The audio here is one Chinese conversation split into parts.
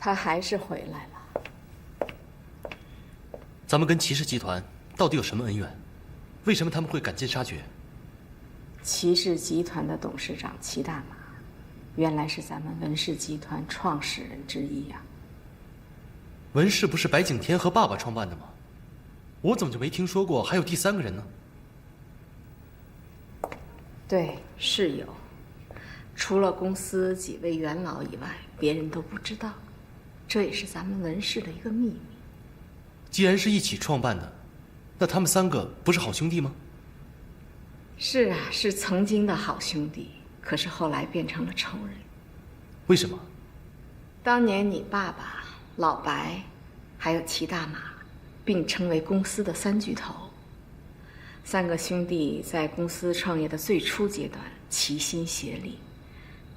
他还是回来了。咱们跟齐氏集团到底有什么恩怨？为什么他们会赶尽杀绝？齐氏集团的董事长齐大马，原来是咱们文氏集团创始人之一呀。文氏不是白景天和爸爸创办的吗？我怎么就没听说过还有第三个人呢？对，是有。除了公司几位元老以外，别人都不知道。这也是咱们文氏的一个秘密。既然是一起创办的，那他们三个不是好兄弟吗？是啊，是曾经的好兄弟，可是后来变成了仇人。为什么？当年你爸爸、老白，还有齐大马，并称为公司的三巨头。三个兄弟在公司创业的最初阶段，齐心协力，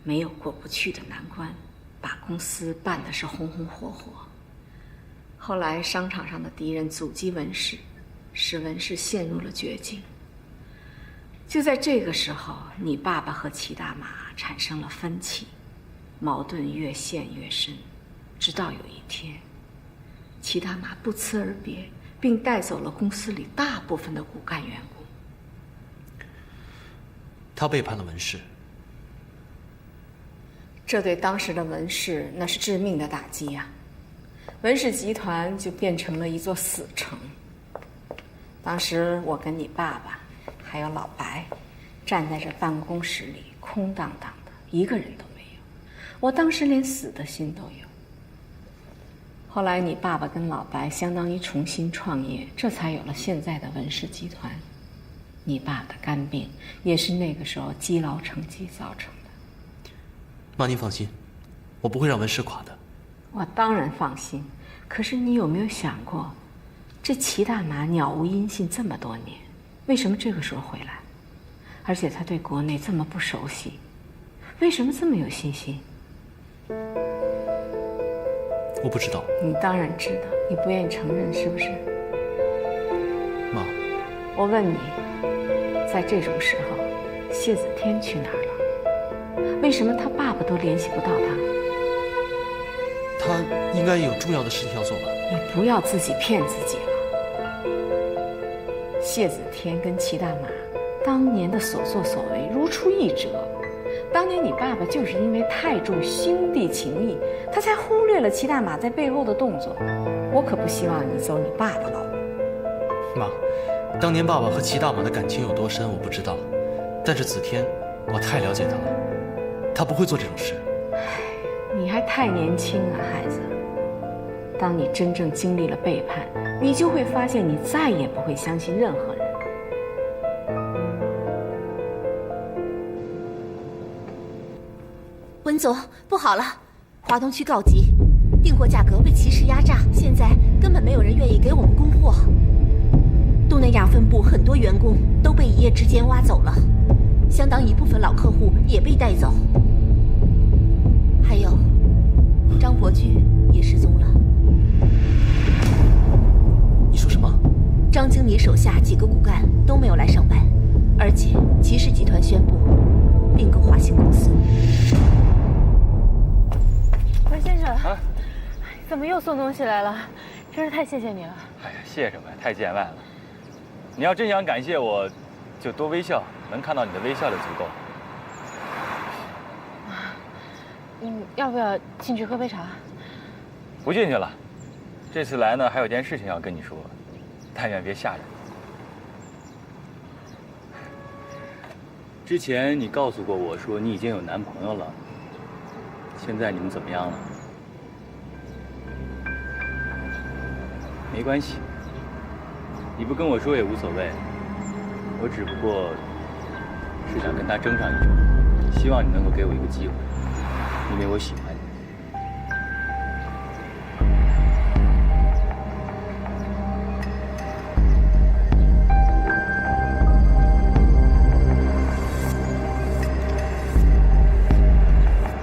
没有过不去的难关，把公司办得是红红火火。后来商场上的敌人阻击文氏，使文氏陷入了绝境。就在这个时候，你爸爸和齐大马产生了分歧，矛盾越陷越深，直到有一天，齐大马不辞而别，并带走了公司里大部分的骨干员工。他背叛了文氏，这对当时的文氏那是致命的打击呀。文氏集团就变成了一座死城。当时我跟你爸爸还有老白站在这办公室里，空荡荡的，一个人都没有。我当时连死的心都有。后来你爸爸跟老白相当于重新创业，这才有了现在的文氏集团。你爸的肝病也是那个时候积劳成疾造成的。妈，您放心，我不会让文氏垮的。我当然放心，可是你有没有想过，这齐大马杳无音信这么多年，为什么这个时候回来？而且他对国内这么不熟悉，为什么这么有信心？我不知道。你当然知道，你不愿意承认是不是？妈，我问你，在这种时候，谢子天去哪儿了？为什么他爸爸都联系不到他？他应该有重要的事情要做吧？你不要自己骗自己了。谢子天跟齐大马当年的所作所为如出一辙。当年你爸爸就是因为太重兄弟情谊，他才忽略了齐大马在背后的动作。我可不希望你走你爸的老路。妈，当年爸爸和齐大马的感情有多深我不知道，但是子天，我太了解他了，他不会做这种事。你还太年轻啊，孩子。当你真正经历了背叛，你就会发现你再也不会相信任何人。文总，不好了，华东区告急，订货价格被齐氏压榨，现在根本没有人愿意给我们供货。东南亚分部很多员工都被一夜之间挖走了，相当一部分老客户也被带走。还有，张伯驹也失踪了。你说什么？张经理手下几个骨干都没有来上班，而且齐氏集团宣布并购华兴公司。文先生，啊，怎么又送东西来了？真是太谢谢你了。哎呀，谢什么呀，太见外了。你要真想感谢我，就多微笑，能看到你的微笑就足够。要不要进去喝杯茶？不进去了，这次来呢，还有件事情要跟你说，但愿别吓人。之前你告诉过我说你已经有男朋友了，现在你们怎么样了？没关系，你不跟我说也无所谓，我只不过是想跟他争上一争，希望你能够给我一个机会，因为我喜欢你。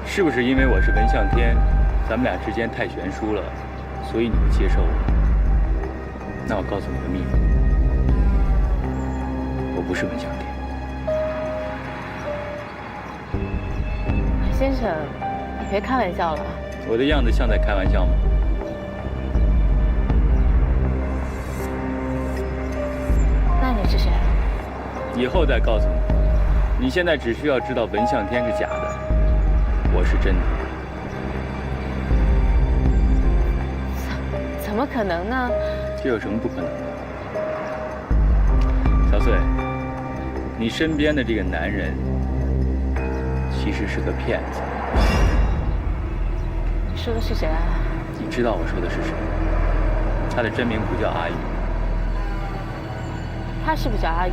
是不是因为我是文向天，咱们俩之间太悬殊了，所以你不接受我？那我告诉你个秘密，我不是文向天。先生，你别开玩笑了，我的样子像在开玩笑吗？那你是谁？以后再告诉你。你现在只需要知道文向天是假的，我是真的。怎么可能呢？这有什么不可能的？小穗，你身边的这个男人其实是个骗子。你说的是谁啊？你知道我说的是谁？他的真名不叫阿玉。他是不是叫阿玉？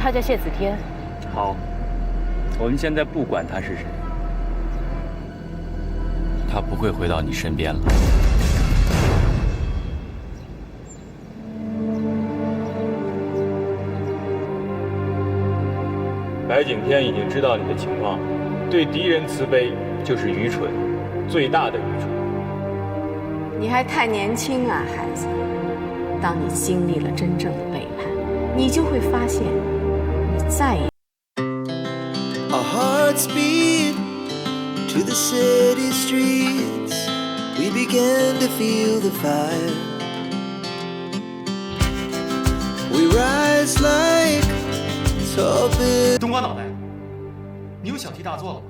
他叫谢子天。好，我们现在不管他是谁，他不会回到你身边了。白景天已经知道你的情况，对敌人慈悲就是愚蠢，最大的愚蠢。你还太年轻啊，孩子。当你经历了真正的背叛，你就会发现，你再也。Our hearts beat to the city streets. We began to feel the fire. We rise like tall buildings. 冬瓜脑袋，你有小题大做了吗？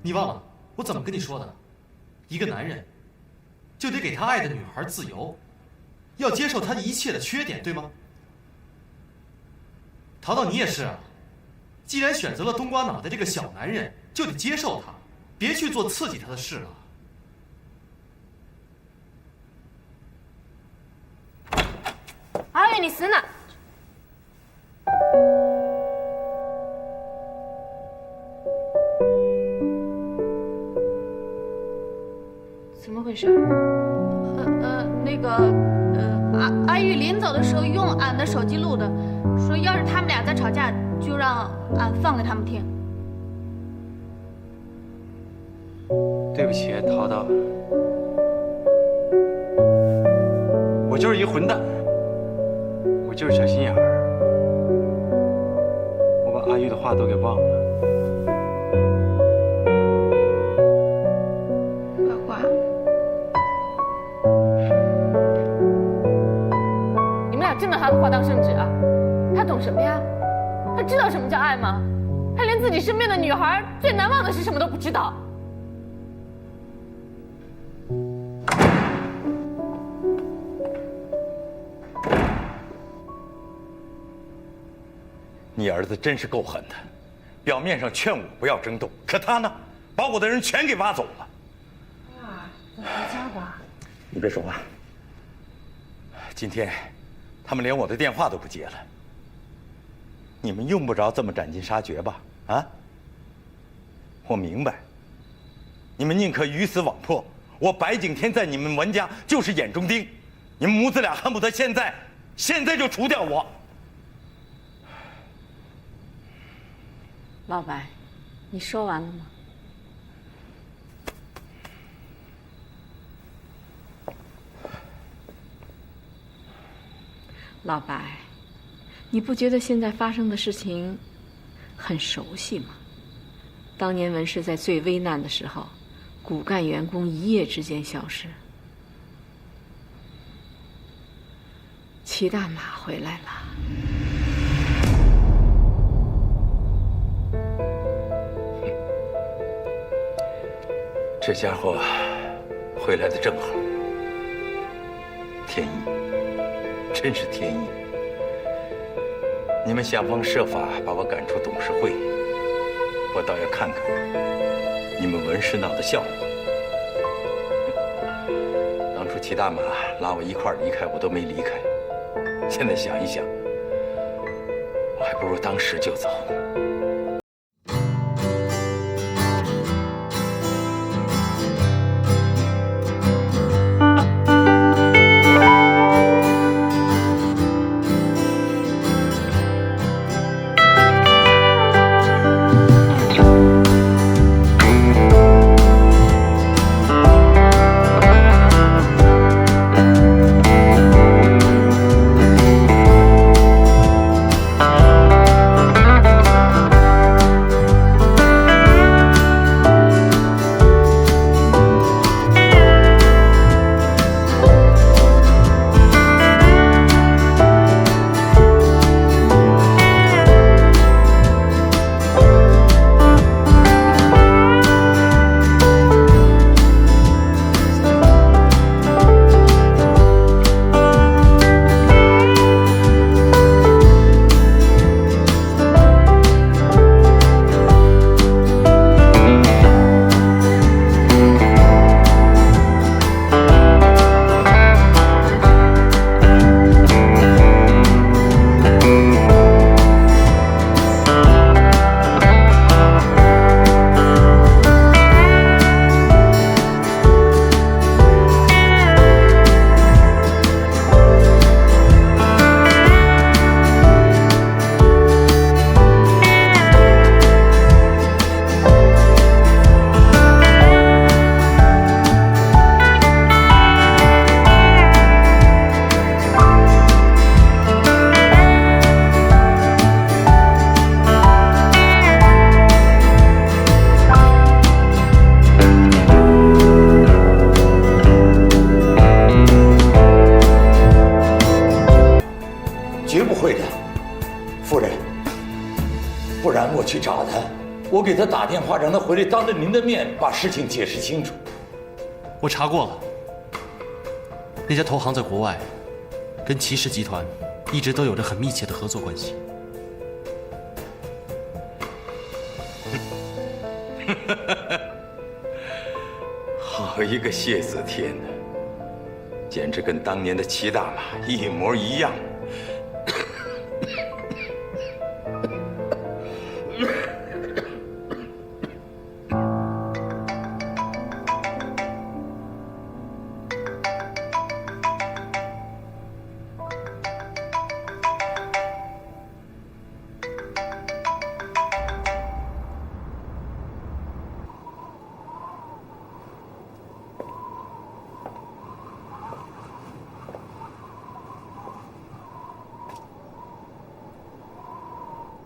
你忘了我怎么跟你说的？一个男人就得给他爱的女孩自由，要接受他一切的缺点，对吗？淘淘，你也是啊。既然选择了冬瓜脑袋这个小男人，就得接受他，别去做刺激他的事了。阿玉，你死哪？怎么回事？阿玉临走的时候用俺的手机录的，说要是他们俩在吵架，就让俺放给他们听。对不起，淘淘，我就是一混蛋，我就是小心眼儿，我把阿玉的话都给忘了。呱呱，你们俩真拿他的话当圣旨啊？他懂什么呀？他知道什么叫爱吗？他连自己身边的女孩最难忘的是什么都不知道。你儿子真是够狠的，表面上劝我不要争斗，可他呢，把我的人全给挖走了。啊，咱回家吧。你别说话。今天，他们连我的电话都不接了。你们用不着这么斩尽杀绝吧？啊？我明白。你们宁可鱼死网破，我白景天在你们文家就是眼中钉，你们母子俩恨不得现在就除掉我。老白，你说完了吗？老白，你不觉得现在发生的事情很熟悉吗？当年文氏在最危难的时候，骨干员工一夜之间消失，齐大马回来了。这家伙回来的正好，天意，真是天意。你们想方设法把我赶出董事会，我倒要看看你们文氏闹的笑话。当初齐大马拉我一块儿离开，我都没离开。现在想一想，我还不如当时就走。让我去找他，我给他打电话，让他回来当着您的面把事情解释清楚。我查过了，那家投行在国外，跟齐氏集团一直都有着很密切的合作关系。好一个谢子天呐，简直跟当年的齐大马一模一样。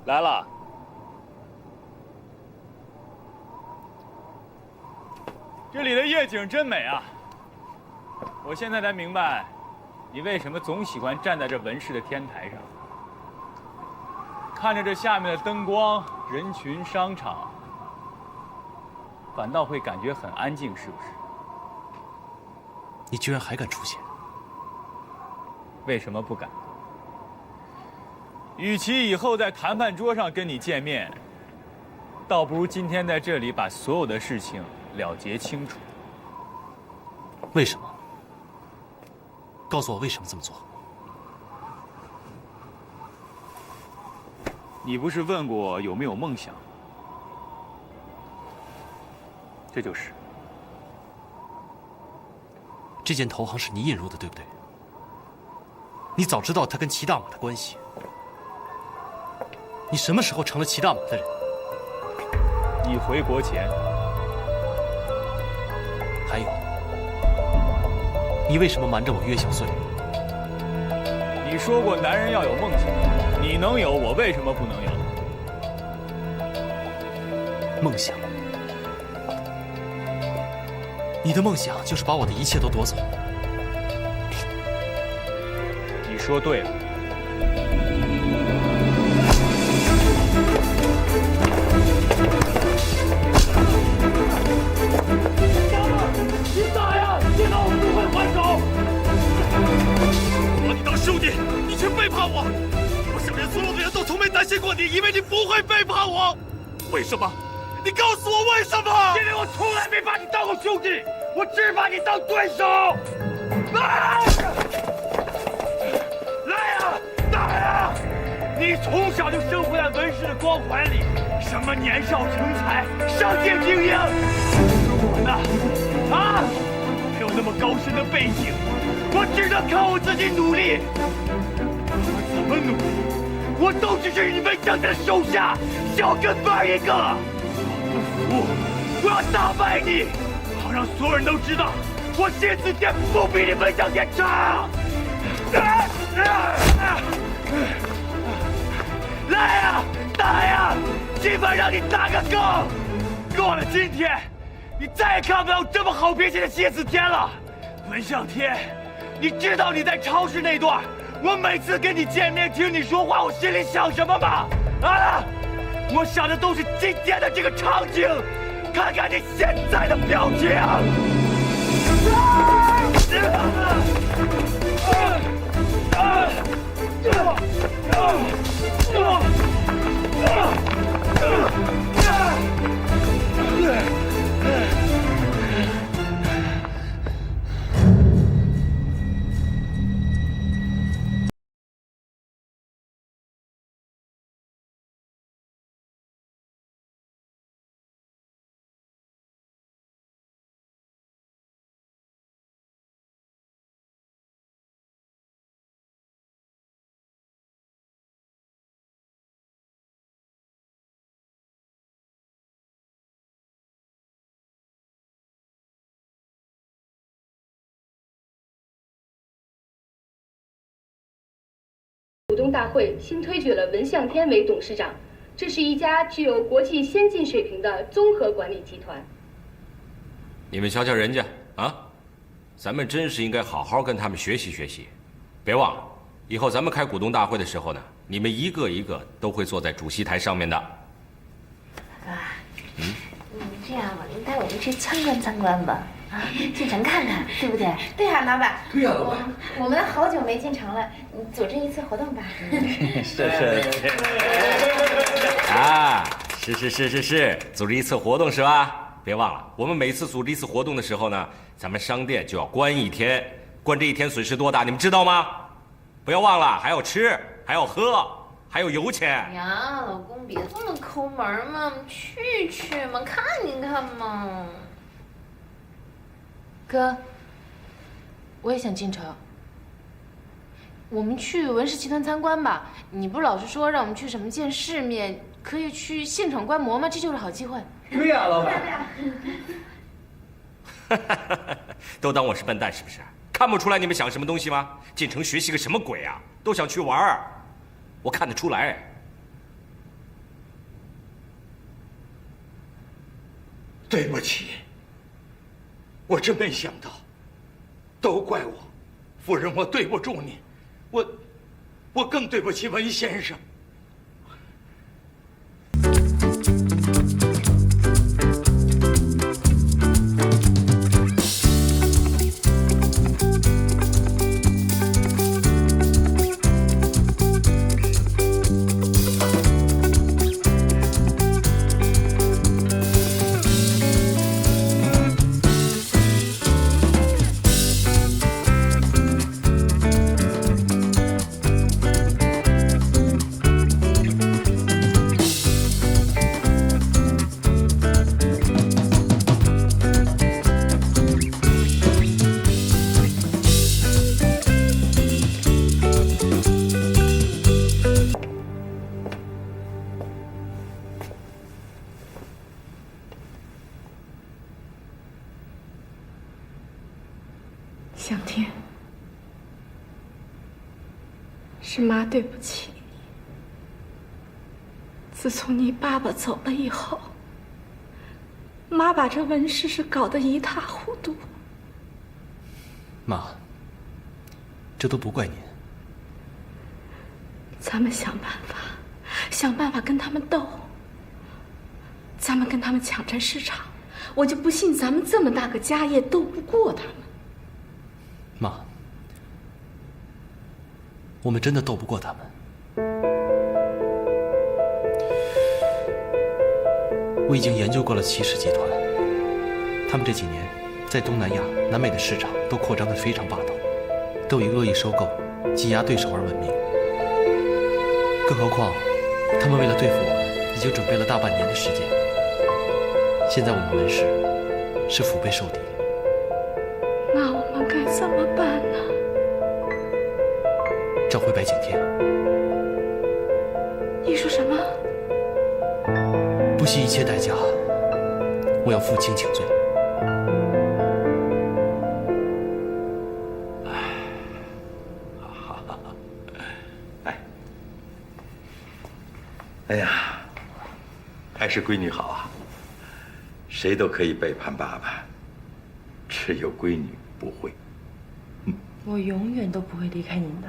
来了，这里的夜景真美啊！我现在才明白，你为什么总喜欢站在这文氏的天台上，看着这下面的灯光、人群、商场，反倒会感觉很安静，是不是？你居然还敢出现？为什么不敢？与其以后在谈判桌上跟你见面，倒不如今天在这里把所有的事情了结清楚。为什么？告诉我为什么这么做？你不是问过我有没有梦想？这就是。这间投行是你引入的，对不对？你早知道他跟齐大马的关系。你什么时候成了齐大马的人？你回国前。还有，你为什么瞒着我约小穗？你说过男人要有梦想，你能有，我为什么不能有？梦想？你的梦想就是把我的一切都夺走。你说对了。你打呀！见到我不会还手。我把你当兄弟，你却背叛我。我身边所有的人都从没担心过你，以为你不会背叛我。为什么？你告诉我为什么？因为我从来没把你当过兄弟，我只把你当对手。来呀，打呀！你从小就生活在文氏的光环里，什么年少成才、上界精英，我呢？啊，没有那么高深的背景，我只能靠我自己努力。我怎么努力？我都只是你们想的手下，小跟班一个。我不服，我要打败你，好让所有人都知道，我谢子天不比你们小天差。来呀，打呀，今晚让你打个够！过了今天，你再也看不到这么好脾气的谢子天了。文向天，你知道你在超市那段，我每次跟你见面听你说话，我心里想什么吗？啊，我想的都是今天的这个场景。看看你现在的表情。股东大会新推举了文向天为董事长，这是一家具有国际先进水平的综合管理集团。你们瞧瞧人家啊，咱们真是应该好好跟他们学习学习。别忘了，以后咱们开股东大会的时候呢，你们一个一个都会坐在主席台上面的。这样吧，您带我们去参观参观吧，啊，进城看看，对不对？对呀，老板。对呀，老板。我们好久没进城了，组织一次活动吧。是。啊，是，组织一次活动是吧？别忘了，我们每次组织一次活动的时候呢，咱们商店就要关一天，关这一天损失多大，你们知道吗？不要忘了，还要吃，还要喝，还有油钱。呀，老公别这么抠门嘛，去嘛，看一看嘛。哥，我也想进城。我们去文氏集团参观吧。你不老是说让我们去什么见世面，可以去现场观摩吗？这就是好机会。对呀，老板。都当我是笨蛋是不是？看不出来你们想什么东西吗？进城学习个什么鬼啊？都想去玩儿，我看得出来。对不起，我真没想到，都怪我，夫人，我对不住你，我更对不起文先生。向天，是妈对不起你。自从你爸爸走了以后，妈把这文氏是搞得一塌糊涂。妈，这都不怪您。咱们想办法跟他们斗。咱们跟他们抢占市场，我就不信咱们这么大个家业斗不过他们。妈，我们真的斗不过他们。我已经研究过了齐氏集团，他们这几年在东南亚、南美的市场都扩张得非常霸道，都以恶意收购、挤压对手而闻名。更何况，他们为了对付我们，已经准备了大半年的时间。现在我们文氏是腹背受敌。那我们该怎么办呢？召回白景天。你说什么？不惜一切代价，我要负荆请罪。哎呀，还是闺女好啊！谁都可以背叛爸爸，只有闺女不会。我永远都不会离开您的。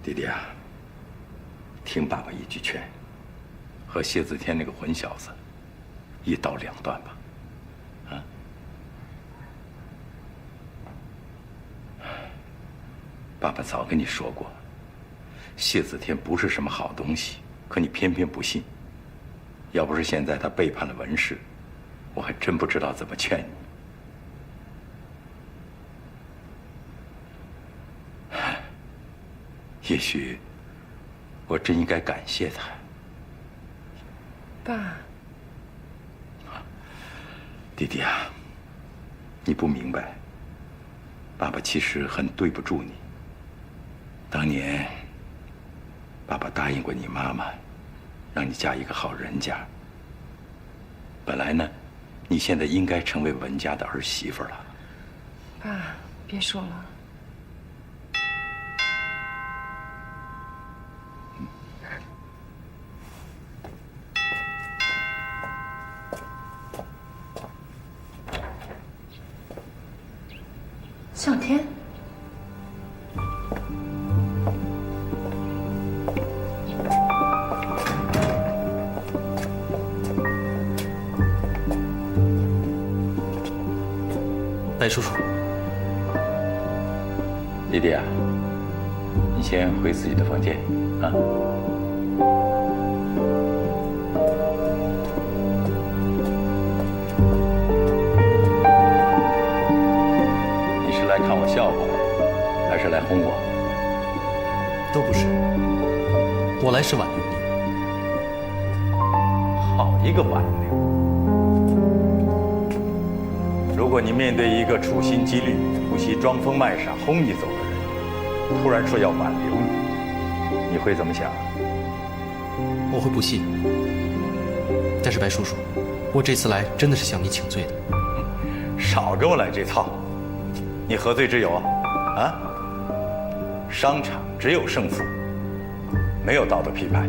弟弟啊，听爸爸一句劝，和谢子天那个混小子一刀两断吧。啊！爸爸早跟你说过，谢子天不是什么好东西，可你偏偏不信。要不是现在他背叛了文氏，我还真不知道怎么劝你。也许我真应该感谢他。爸，弟弟啊，你不明白，爸爸其实很对不住你。当年，爸爸答应过你妈妈，让你嫁一个好人家。本来呢，你现在应该成为文家的儿媳妇了。爸，别说了。向天，白叔叔。弟弟啊，你先回自己的房间啊。你是来看我笑话，还是来哄我？都不是，我来是挽留你。好一个挽留！如果你面对一个处心积虑、不惜装疯卖傻哄你走的人，突然说要挽留你，你会怎么想？我会不信。但是白叔叔，我这次来真的是向你请罪的。少跟我来这套！你何罪之有啊？啊？商场只有胜负，没有道德批判，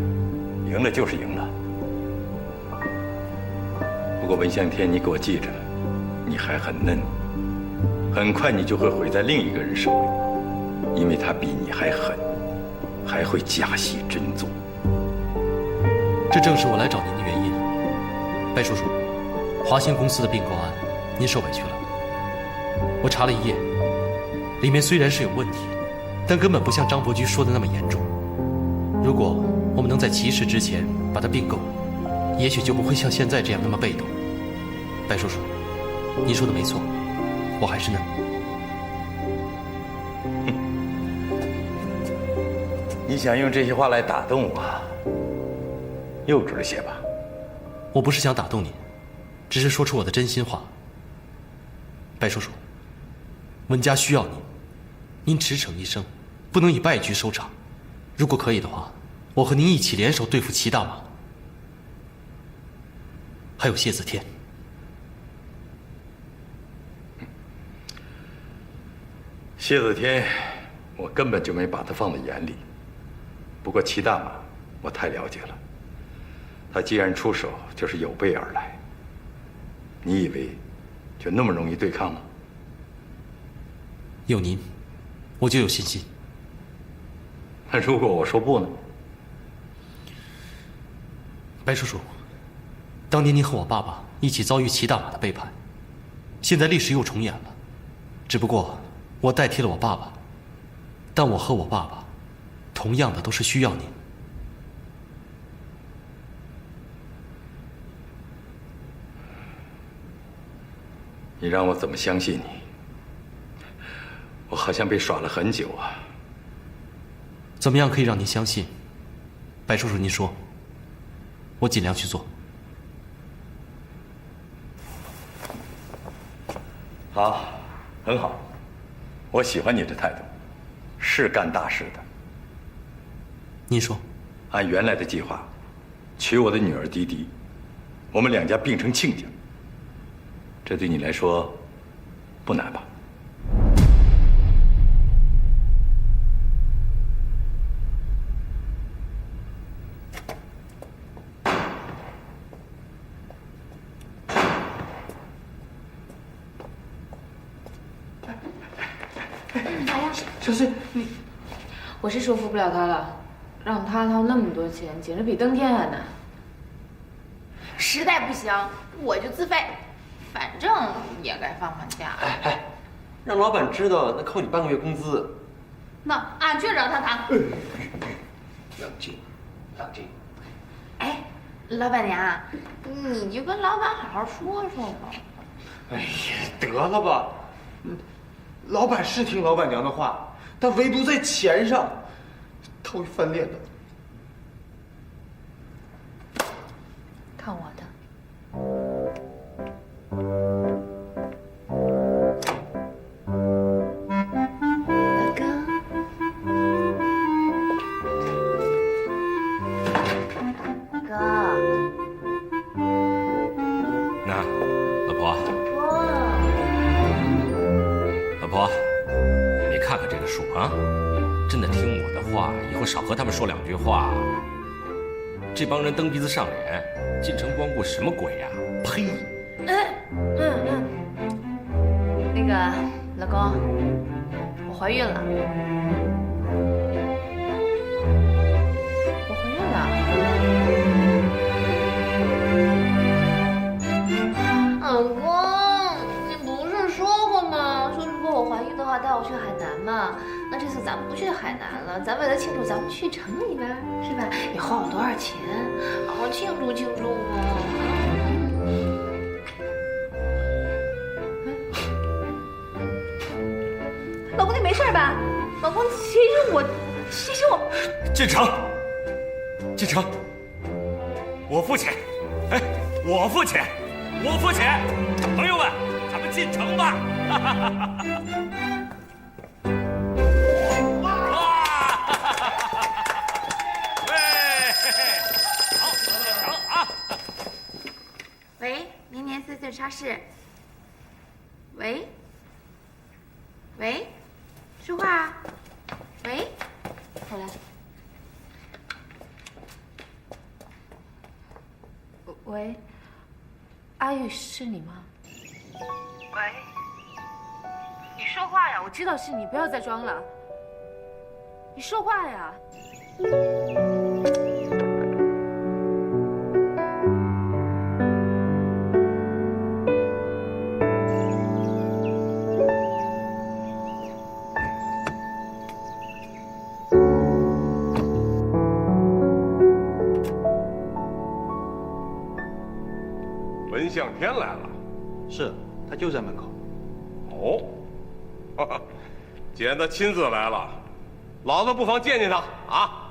赢了就是赢了。不过文向天，你给我记着，你还很嫩，很快你就会毁在另一个人手里，因为他比你还狠，还会假戏真做。这正是我来找您的原因。白叔叔，华兴公司的并购案，您受委屈了。我查了一夜，里面虽然是有问题，但根本不像张伯驹说的那么严重。如果我们能在起始之前把它并购，也许就不会像现在这样那么被动。白叔叔，您说的没错，我还是嫩。你想用这些话来打动我，幼稚了些吧？我不是想打动您，只是说出我的真心话。白叔叔，文家需要您，您驰骋一生，不能以败局收场。如果可以的话，我和您一起联手对付齐大马，还有谢子天。谢子天，我根本就没把他放在眼里。不过齐大马，我太了解了。他既然出手，就是有备而来。你以为就那么容易对抗吗？有您，我就有信心。那如果我说不呢？白叔叔，当年您和我爸爸一起遭遇齐大马的背叛，现在历史又重演了。只不过我代替了我爸爸，但我和我爸爸同样的都是需要您。你让我怎么相信你？我好像被耍了很久啊。怎么样可以让您相信？白叔叔，您说，我尽量去做。好，很好，我喜欢你的态度，是干大事的。您说，按原来的计划，娶我的女儿迪迪，我们两家并成亲家。这对你来说不难吧？小穗，你，我是说服不了他了，让他掏那么多钱，简直比登天还难。实在不行，我就自费，反正也该放假。哎，让老板知道，那扣你半个月工资。那俺去找他谈。冷静，冷静。哎，老板娘，你就跟老板好好说说吧。哎呀，得了吧，老板是听老板娘的话，但唯独在钱上，他会翻脸的。看我的。少和他们说两句话。这帮人蹬鼻子上脸，进城光顾什么鬼呀？呸！那个老公，我怀孕了。我怀孕了。老公，你不是说过吗？咱们不去海南了，咱为了庆祝，咱们去城里边，是吧？你花我多少钱，好好庆祝庆祝啊！老公，你没事吧？老公，其实我。进城，进城，我付钱，哎，我付钱，我付钱，朋友们，咱们进城吧！喂，明年4岁超市。喂，喂，说话啊！喂，回来。喂，阿玉，是你吗？喂，你说话呀！我知道是你，不要再装了。你说话呀！文向天来了，是，他就在门口。哦，哈哈，既然他亲自来了，老子不妨见见他啊！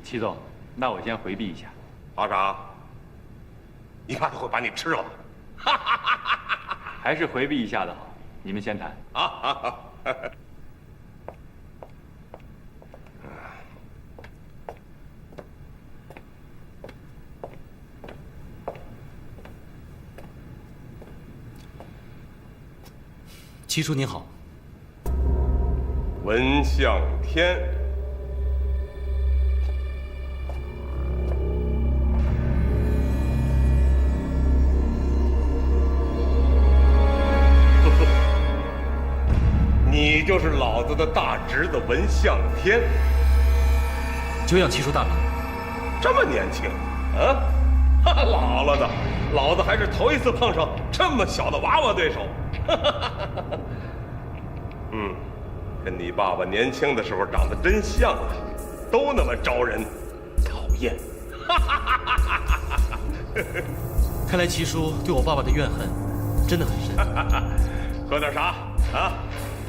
齐总，那我先回避一下。怕啥？你怕他会把你吃了？还是回避一下的好。你们先谈啊！七叔您好。文向天，你就是老子的大侄子文向天，久仰七叔大名。这么年轻，啊？老了的，老子还是头一次碰上这么小的娃娃对手。嗯，跟你爸爸年轻的时候长得真像啊，都那么招人讨厌。看来七叔对我爸爸的怨恨真的很深。喝点啥啊？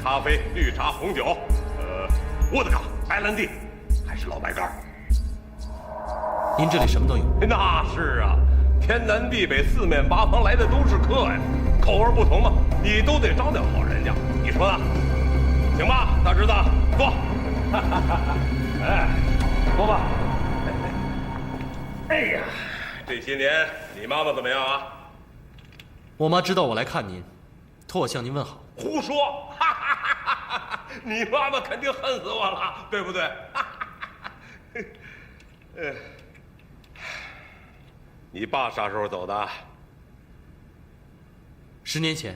咖啡、绿茶、红酒，沃德嘎、白兰地，还是老白干？您这里什么都有。那是啊，天南地北、四面八方来的都是客呀，口味不同嘛，你都得招待好人家。你说呢？行吧，大侄子，坐。哎，坐吧。哎呀，这些年你妈妈怎么样啊？我妈知道我来看您，托我向您问好。胡说！你妈妈肯定恨死我了，对不对？你爸啥时候走的？10年前，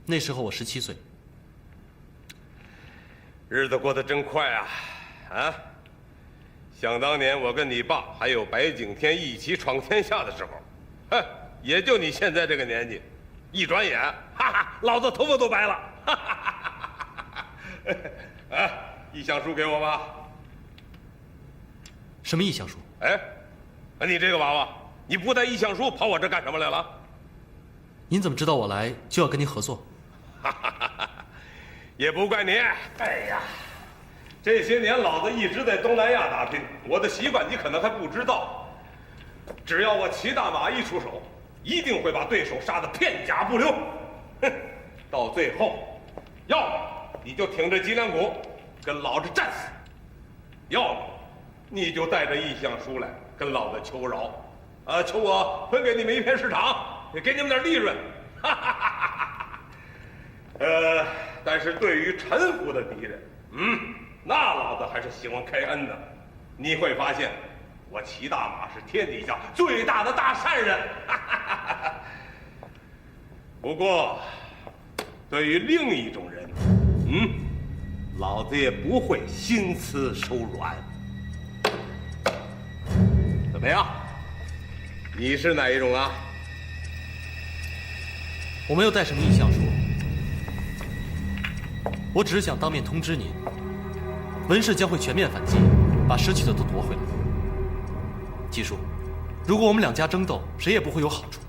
那时候我17岁。日子过得真快啊！啊，想当年我跟你爸还有白景天一起闯天下的时候，哼，也就你现在这个年纪，一转眼，哈哈，老子头发都白了。哈哈哈哈！哎，意向书给我吧。什么意向书？哎，你这个娃娃，你不带意向书跑我这干什么来了？您怎么知道我来就要跟您合作？也不怪你。哎呀，这些年老子一直在东南亚打拼，我的习惯你可能还不知道。只要我齐大马一出手，一定会把对手杀得片甲不留。哼，到最后，要么你就挺着脊梁骨跟老子战死，要么你就带着意向书来跟老子求饶，求我分给你们一片市场，也给你们点利润。但是对于臣服的敌人，那老子还是喜欢开恩的。你会发现，我齐大马是天底下最大的大善人。不过，对于另一种人，老子也不会心慈手软。怎么样？你是哪一种啊？我没有带什么意向书，我只是想当面通知您，文氏将会全面反击，把失去的都夺回来。季叔，如果我们两家争斗，谁也不会有好处，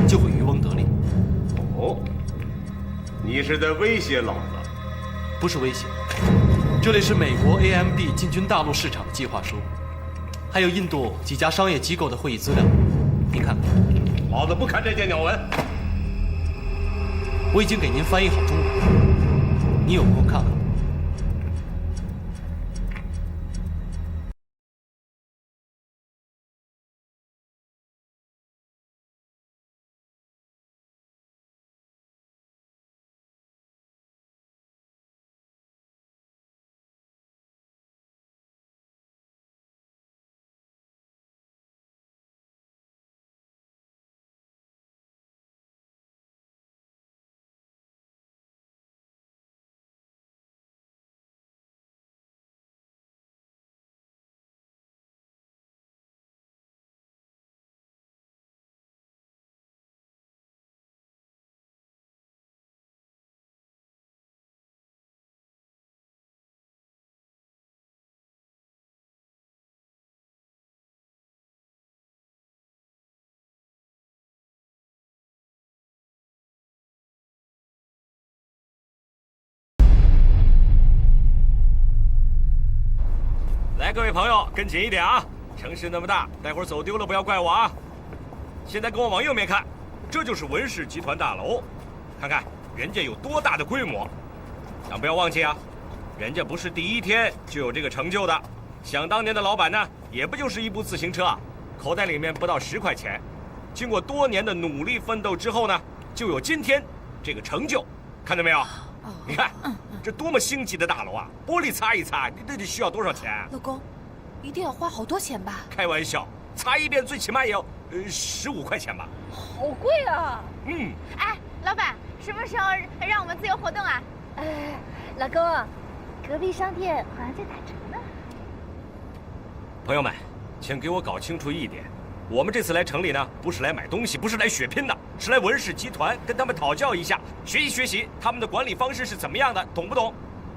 就会渔翁得利。哦，你是在威胁老子？不是威胁，这里是美国 AMD 进军大陆市场的计划书，还有印度几家商业机构的会议资料，您看看。老子不看这件鸟文。我已经给您翻译好中文，你有空看看。来，各位朋友，跟紧一点啊！城市那么大，待会儿走丢了不要怪我啊！现在跟我往右面看，这就是文氏集团大楼，看看人家有多大的规模。但不要忘记啊，人家不是第一天就有这个成就的。想当年的老板呢，也不就是一部自行车，口袋里面不到10块钱。经过多年的努力奋斗之后呢，就有今天这个成就。看到没有？你看，这多么星级的大楼啊！玻璃擦一擦，你得需要多少钱？老公，一定要花好多钱吧？开玩笑，擦一遍最起码也要15块钱吧？好贵啊！哎，老板，什么时候让我们自由活动啊？老公，隔壁商店好像在打折呢。朋友们，请给我搞清楚一点，我们这次来城里呢，不是来买东西，不是来血拼的，是来文氏集团跟他们讨教一下，学习学习他们的管理方式是怎么样的，懂不懂？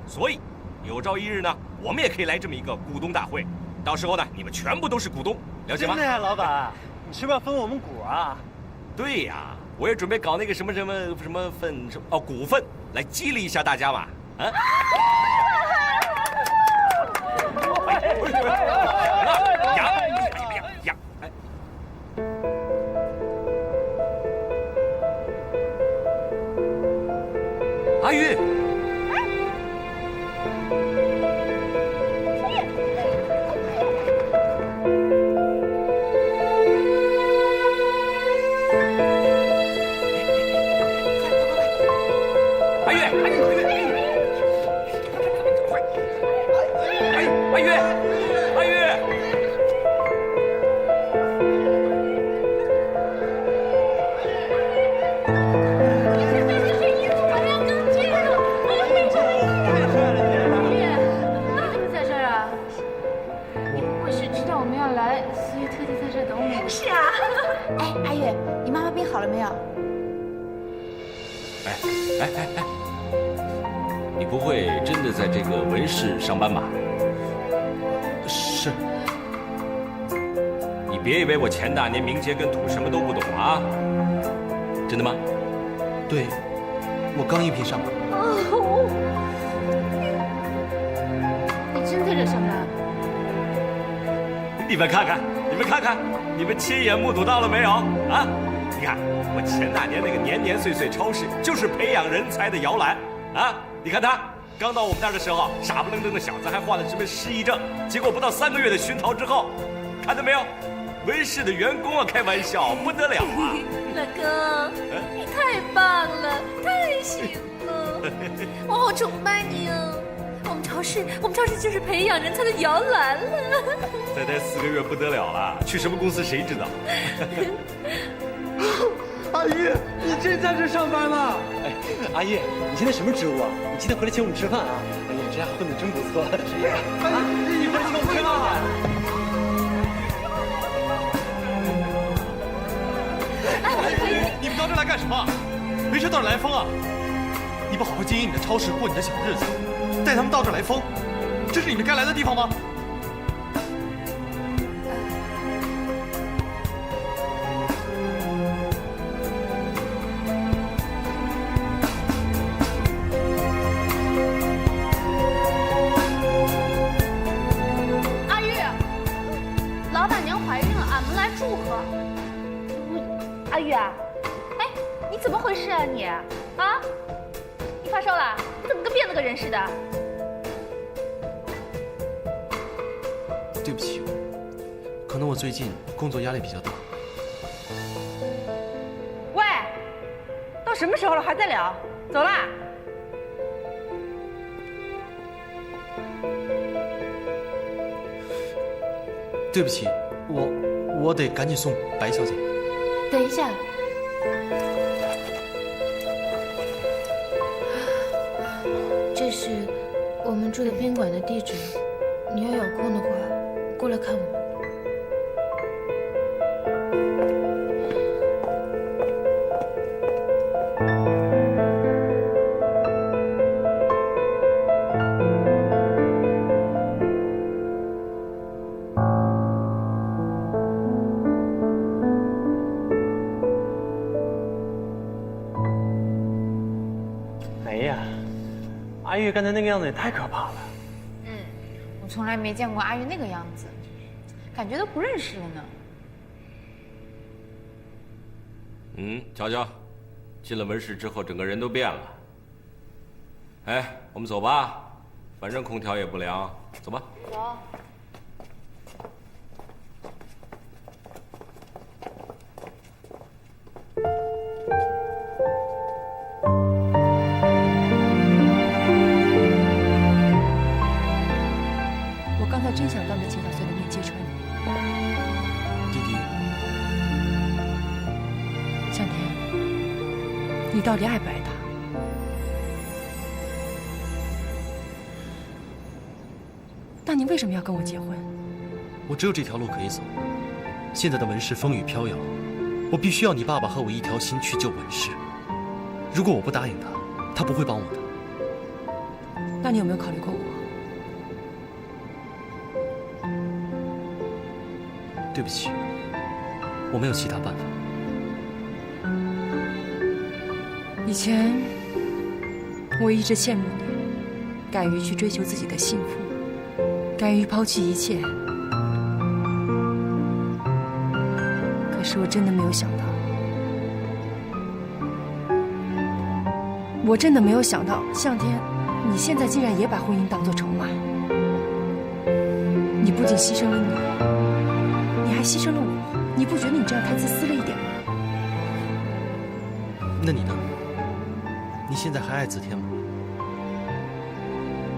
所以，有朝一日呢，我们也可以来这么一个股东大会，到时候呢，你们全部都是股东，了解吗？真的呀，老板，你是不是要分我们股啊？对呀，我也准备搞那个什么股份，来激励一下大家嘛，啊！呀！阿玉，阿玉，你不会真的在这个文氏上班吧？是。你别以为我钱大年名节跟土什么都不懂啊！真的吗？对，我刚一批上班。你真在这上班？你们看看，你们亲眼目睹到了没有啊？你看，我前大年那个年年岁岁超市，就是培养人才的摇篮啊！你看他刚到我们那儿的时候，傻不愣登的小子还患了什么失忆症，结果不到3个月的熏陶之后，看到没有？文氏的员工啊，开玩笑不得了啊！老公，你太棒了，太行了，我好崇拜你哦！我们超市就是培养人才的摇篮了。再待4个月不得了了，去什么公司谁知道？阿姨，你真在这上班吗？哎，阿姨，你现在什么职务啊？你今天回来请我们吃饭啊？哎呀，这家混得真不错，职业。啊，你回来请我们吃饭啊？你们到这来干什么？没事到这来疯啊？你不好好经营你的超市，过你的小日子，带他们到这儿来疯，这是你们该来的地方吗？阿玉，老板娘怀孕了，俺们来祝贺。阿玉啊，哎，你怎么回事啊你？啊？你发烧了？你怎么跟变了个人似的？对不起，可能我最近工作压力比较大。喂，都什么时候了还在聊？走啦！对不起，我得赶紧送白小姐。等一下，这是我们住的宾馆的地址，你要有空的话，过来看我们。哎呀，阿玉刚才那个样子也太可怕了。我从来没见过阿玉那个样子，感觉都不认识了呢。瞧瞧，进了门市之后，整个人都变了。哎，我们走吧，反正空调也不凉，走吧。走。我刚才真想当着秦小碎的面揭穿你。弟弟，向天，你到底爱不爱他？那你为什么要跟我结婚？我只有这条路可以走。现在的文氏风雨飘摇，我必须要你爸爸和我一条心去救文氏。如果我不答应他，他不会帮我的。那你有没有考虑过我？对不起，我没有其他办法。以前我一直羡慕你，敢于去追求自己的幸福，敢于抛弃一切。可是我真的没有想到，向天，你现在竟然也把婚姻当作筹码。你不仅牺牲了你还牺牲了我，你不觉得你这样太自私了一点吗？那你呢？你现在还爱子天吗？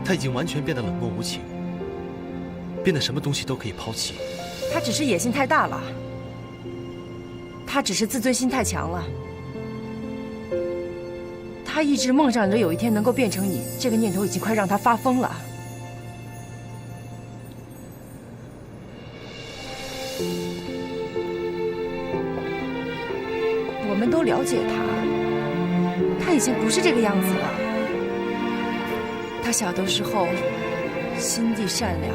他已经完全变得冷漠无情，变得什么东西都可以抛弃。他只是野心太大了，他只是自尊心太强了。他一直梦想着有一天能够变成你，这个念头已经快让他发疯了。我们都了解他已经不是这个样子了。他小的时候心地善良，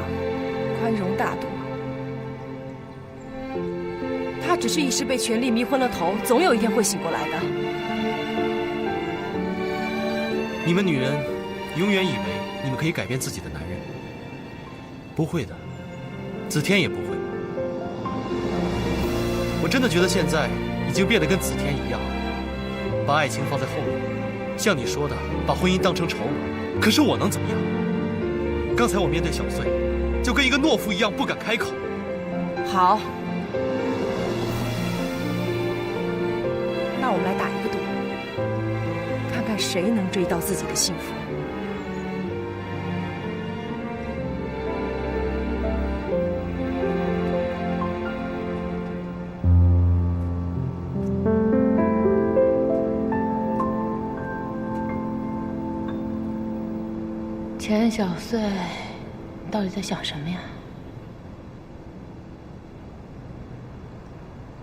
宽容大度。他只是一时被权力迷昏了头，总有一天会醒过来的。你们女人永远以为你们可以改变自己的男人，不会的，子天也不会。我真的觉得现在已经变得跟子天一样，把爱情放在后面，像你说的，把婚姻当成筹码。可是我能怎么样？刚才我面对小碎，就跟一个懦夫一样，不敢开口。好，那我们来打一个赌，看看谁能追到自己的幸福。钱小碎，你到底在想什么呀？